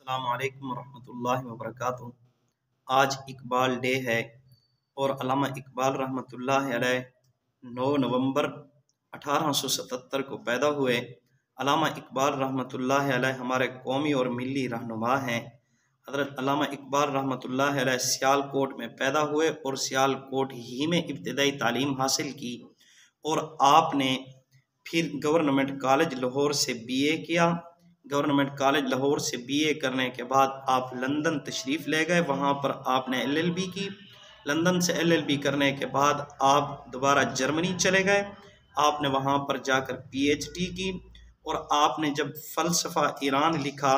السلام علیکم ورحمۃ اللہ وبرکاتہ۔ آج اقبال ڈے ہے اور علامہ اقبال رحمۃ اللہ علیہ 9 نومبر 1877 کو پیدا ہوئے۔ علامہ اقبال رحمۃ اللہ علیہ ہمارے قومی اور ملی رہنما ہیں۔ حضرت علامہ اقبال رحمۃ اللہ علیہ سیالکوٹ میں پیدا ہوئے اور سیالکوٹ ہی میں ابتدائی تعلیم حاصل کی اور آپ نے پھر گورنمنٹ کالج لاہور سے BA کیا۔ گورنمنٹ کالج لاہور سے BA کرنے کے بعد آپ لندن تشریف لے گئے، وہاں پر آپ نے LLB کی۔ لندن سے LLB کرنے کے بعد آپ دوبارہ جرمنی چلے گئے، آپ نے وہاں پر جا کر PhD کی اور آپ نے جب فلسفہ ایران لکھا،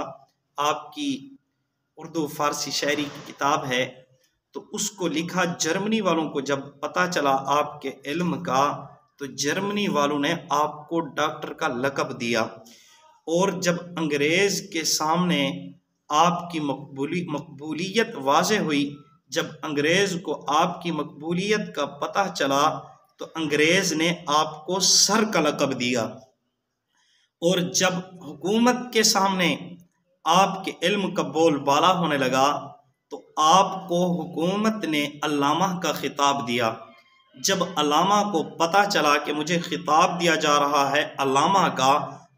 آپ کی اردو فارسی شاعری کی کتاب ہے، تو اس کو لکھا۔ جرمنی والوں کو جب پتہ چلا آپ کے علم کا تو جرمنی والوں نے آپ کو ڈاکٹر کا لقب دیا، اور جب انگریز کے سامنے آپ کی مقبولیت واضح ہوئی، جب انگریز کو آپ کی مقبولیت کا پتہ چلا تو انگریز نے آپ کو سر کا لقب دیا، اور جب حکومت کے سامنے آپ کے علم کا بول بالا ہونے لگا تو آپ کو حکومت نے علامہ کا خطاب دیا۔ جب علامہ کو پتہ چلا کہ مجھے خطاب دیا جا رہا ہے علامہ کا،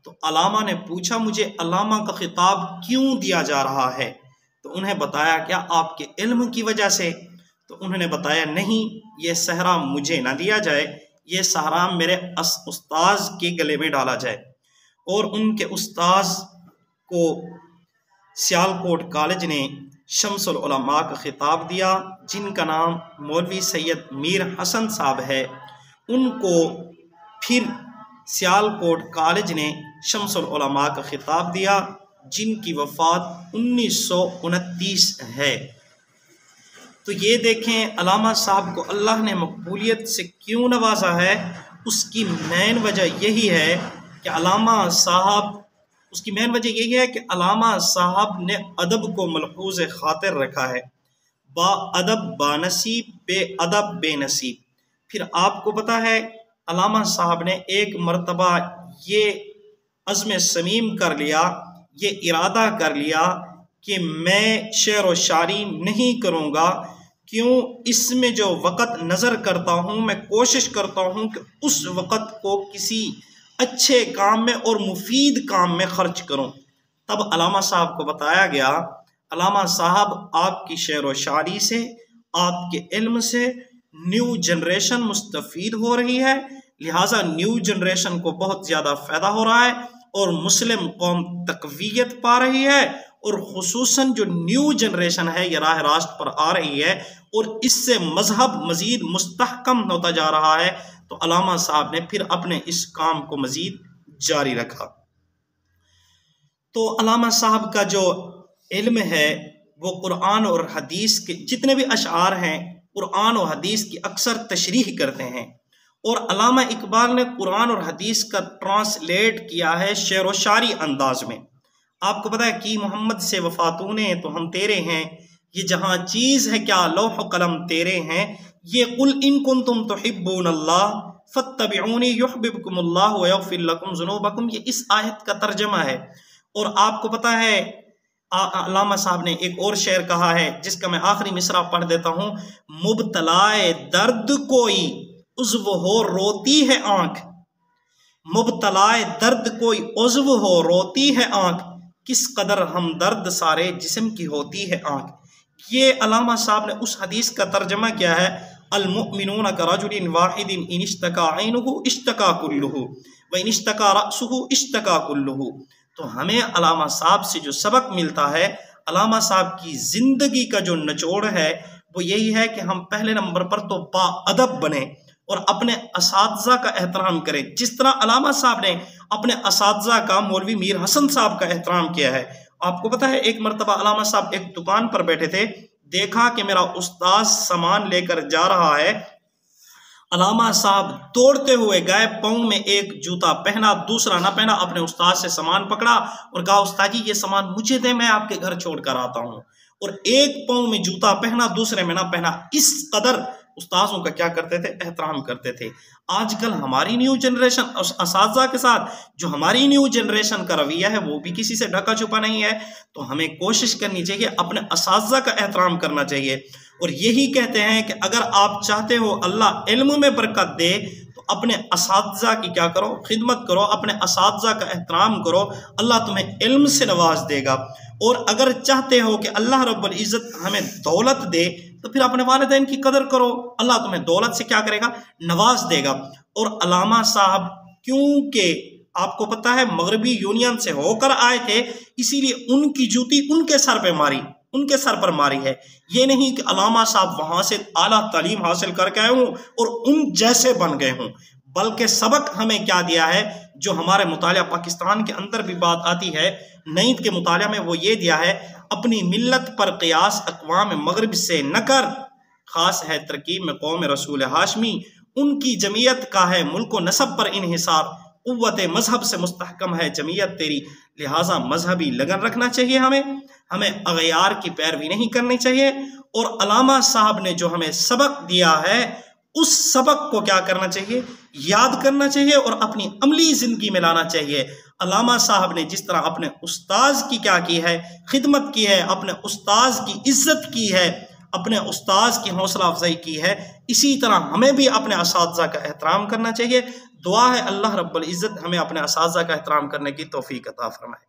تو علامہ نے پوچھا مجھے علامہ کا خطاب کیوں دیا جا رہا ہے؟ تو انہیں بتایا کیا آپ کے علم کی وجہ سے؟ تو انہوں نے بتایا نہیں، یہ صحرا مجھے نہ دیا جائے، یہ صحرا میرے استاذ کے گلے میں ڈالا جائے۔ اور ان کے استاذ کو سیالکوٹ کالج نے شمس العلماء کا خطاب دیا، جن کا نام مولوی سید میر حسن صاحب ہے۔ ان کو پھر سیالکوٹ کالج نے شمس العلماء کا خطاب دیا، جن کی وفات 1929 ہے۔ تو یہ دیکھیں علامہ صاحب کو اللہ نے مقبولیت سے کیوں نوازا ہے۔ اس کی مین وجہ یہی ہے کہ علامہ صاحب نے ادب کو ملحوظ خاطر رکھا ہے۔ با ادب با نصیب، بے ادب بے نصیب۔ پھر آپ کو پتہ ہے علامہ صاحب نے ایک مرتبہ یہ عزم صمیم کر لیا، یہ ارادہ کر لیا کہ میں شعر و شاعری نہیں کروں گا، کیوں؟ اس میں جو وقت نظر کرتا ہوں، میں کوشش کرتا ہوں کہ اس وقت کو کسی اچھے کام میں اور مفید کام میں خرچ کروں۔ تب علامہ صاحب کو بتایا گیا، علامہ صاحب آپ کی شعر و شاعری سے، آپ کے علم سے نیو جنریشن مستفید ہو رہی ہے، لہٰذا نیو جنریشن کو بہت زیادہ فائدہ ہو رہا ہے اور مسلم قوم تقویت پا رہی ہے، اور خصوصاً جو نیو جنریشن ہے یہ راہ راست پر آ رہی ہے اور اس سے مذہب مزید مستحکم ہوتا جا رہا ہے۔ تو علامہ صاحب نے پھر اپنے اس کام کو مزید جاری رکھا۔ تو علامہ صاحب کا جو علم ہے وہ قرآن اور حدیث کے جتنے بھی اشعار ہیں، قرآن و حدیث کی اکثر تشریح کرتے ہیں، اور علامہ اقبال نے قرآن اور حدیث کا ٹرانسلیٹ کیا ہے شعر و شاعری انداز میں۔ آپ کو پتہ ہے کہ محمد سے وفاتون تو ہم تیرے ہیں، یہ جہاں چیز ہے کیا لوح و قلم تیرے ہیں، یہ قل ان کنتم تحبون اللہ فاتبعونی یحببکم اللہ ویغفر لکم ذنوبکم، یہ اس آیت کا ترجمہ ہے۔ اور آپ کو پتہ ہے علامہ صاحب نے ایک اور شعر کہا ہے جس کا میں آخری مصرع پڑھ دیتا ہوں، مبتلائے درد کوئی عضو ہو روتی ہے آنکھ، مبتلائے درد کوئی عضو ہو روتی ہے آنکھ، کس قدر ہمدرد سارے جسم کی ہوتی ہے آنکھ۔ یہ علامہ صاحب نے اس حدیث کا ترجمہ کیا ہے، المؤمنون کرجل واحد ان اشتکا عینہ اشتکا کلہ وان اشتکا رأسہ اشتکا کلہ۔ تو ہمیں علامہ صاحب سے جو سبق ملتا ہے، علامہ صاحب کی زندگی کا جو نچوڑ ہے وہ یہی ہے کہ ہم پہلے نمبر پر تو با ادب بنیں اور اپنے اساتذہ کا احترام کریں، جس طرح علامہ صاحب نے اپنے اساتذہ کا مولوی میر حسن صاحب کا احترام کیا ہے۔ آپ کو پتہ ہے ایک مرتبہ علامہ صاحب ایک دکان پر بیٹھے تھے، دیکھا کہ میرا استاذ سامان لے کر جا رہا ہے، علامہ صاحب دوڑتے ہوئے گئے، پاؤں میں ایک جوتا پہنا دوسرا نہ پہنا، اپنے استاذ سے سامان پکڑا اور کہا استاد جی یہ سامان مجھے دیں، میں آپ کے گھر چھوڑ کر آتا ہوں، اور ایک پاؤں میں جوتا پہنا دوسرے میں نہ پہنا۔ اس قدر استاذوں کا کیا کرتے تھے؟ احترام کرتے تھے۔ آج کل ہماری نیو جنریشن اساتذہ کے ساتھ جو ہماری نیو جنریشن کا رویہ ہے وہ بھی کسی سے ڈھکا چھپا نہیں ہے۔ تو ہمیں کوشش کرنی چاہیے، اپنے اساتذہ کا احترام کرنا چاہیے، اور یہی کہتے ہیں کہ اگر آپ چاہتے ہو اللہ علم میں برکت دے تو اپنے اساتذہ کی کیا کرو؟ خدمت کرو، اپنے اساتذہ کا احترام کرو، اللہ تمہیں علم سے نواز دے گا۔ اور اگر چاہتے ہو کہ اللہ رب العزت ہمیں دولت دے تو پھر اپنے والدین کی قدر کرو، اللہ تمہیں دولت سے کیا کرے گا؟ نواز دے گا۔ اور علامہ صاحب کیونکہ آپ کو پتہ ہے مغربی یونین سے ہو کر آئے تھے، اسی لیے ان کی جوتی ان کے سر پر ماری ہے۔ یہ نہیں کہ علامہ صاحب وہاں سے اعلیٰ تعلیم حاصل کر کے آئے ہوں اور ان جیسے بن گئے ہوں، بلکہ سبق ہمیں کیا دیا ہے؟ جو ہمارے مطالعہ پاکستان کے اندر بھی بات آتی ہے 9th کے مطالعہ میں، وہ یہ دیا ہے اپنی ملت پر قیاس اقوام مغرب سے نہ کر، خاص ہے ترکیب میں قوم رسول ہاشمی، ان کی جمعیت کا ہے ملک و نسب پر انحصار، قوت مذہب سے مستحکم ہے جمعیت تیری، لہٰذا مذہبی لگن رکھنا چاہیے، ہمیں اغیار کی پیروی نہیں کرنی چاہیے۔ اور علامہ صاحب نے جو ہمیں سبق دیا ہے اس سبق کو کیا کرنا چاہیے؟ یاد کرنا چاہیے اور اپنی عملی زندگی میں لانا چاہیے۔ علامہ صاحب نے جس طرح اپنے استاذ کی کیا کی ہے؟ خدمت کی ہے، اپنے استاذ کی عزت کی ہے، اپنے استاذ کی حوصلہ افزائی کی ہے، اسی طرح ہمیں بھی اپنے اساتذہ کا احترام کرنا چاہیے۔ دعا ہے اللہ رب العزت ہمیں اپنے اساتذہ کا احترام کرنے کی توفیق عطا فرمائے۔